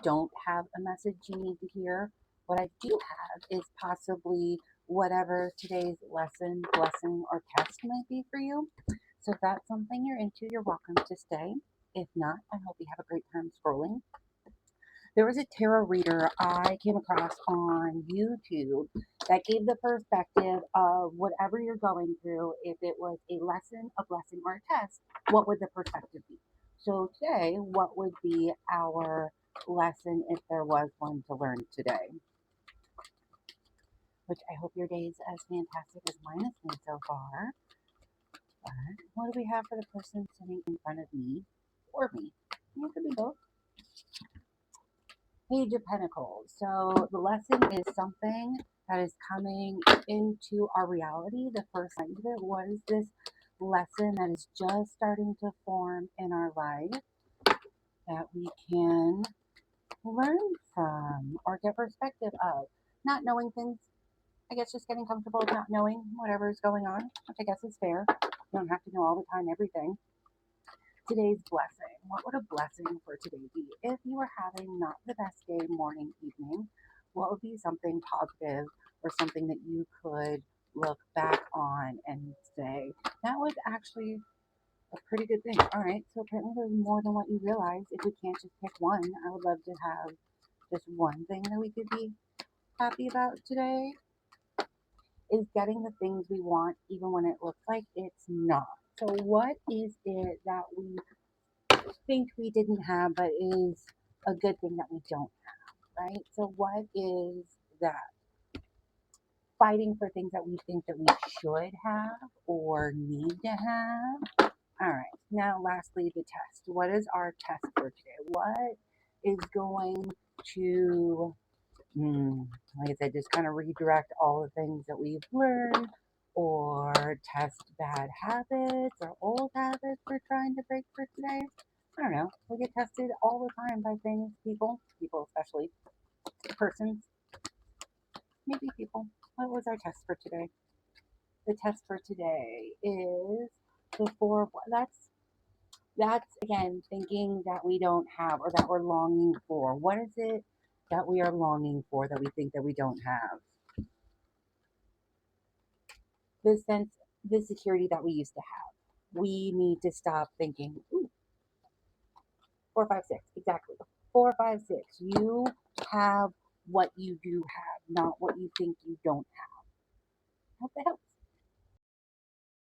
don't have a message you need to hear. What I do have is possibly whatever today's lesson, blessing, or test might be for you. So if that's something you're into, you're welcome to stay. If not, I hope you have a great time scrolling. There was a tarot reader I came across on YouTube that gave the perspective of whatever you're going through. If it was a lesson, a blessing, or a test, what would the perspective be? So today, what would be our lesson if there was one to learn today? Which I hope your day is as fantastic as mine has been so far. But what do we have for the person sitting in front of me or me? It could be both. Page of Pentacles. So the lesson is something that is coming into our reality. The first line of it was this lesson that is just starting to form in our life that we can learn from or get perspective of. Not knowing things, I guess just getting comfortable with not knowing whatever is going on, which I guess is fair. You don't have to know all the time everything. Today's blessing. What would a blessing for today be? If you were having not the best day, morning, evening, what would be something positive or something that you could look back on and say, that was actually a pretty good thing? All right, so apparently there's more than what you realize. If we can't just pick one, I would love to have just one thing that we could be happy about today. Is getting the things we want even when it looks like it's not. So what is it that we think we didn't have, but is a good thing that we don't have, right? So, what is that? Fighting for things that we think that we should have or need to have. All right. Now, lastly, the test. What is our test for today? What is going to, like I said, just kind of redirect all the things that we've learned or test bad habits or old habits we're trying to break for today? I don't know. We get tested all the time by things, people especially, persons, maybe people. What was our test for today? The test for today is the four. That's again thinking that we don't have or that we're longing for. What is it that we are longing for that we think that we don't have? The sense, the security that we used to have. We need to stop thinking. Ooh, 456, exactly. 456. You have what you do have, not what you think you don't have. Hope that helps.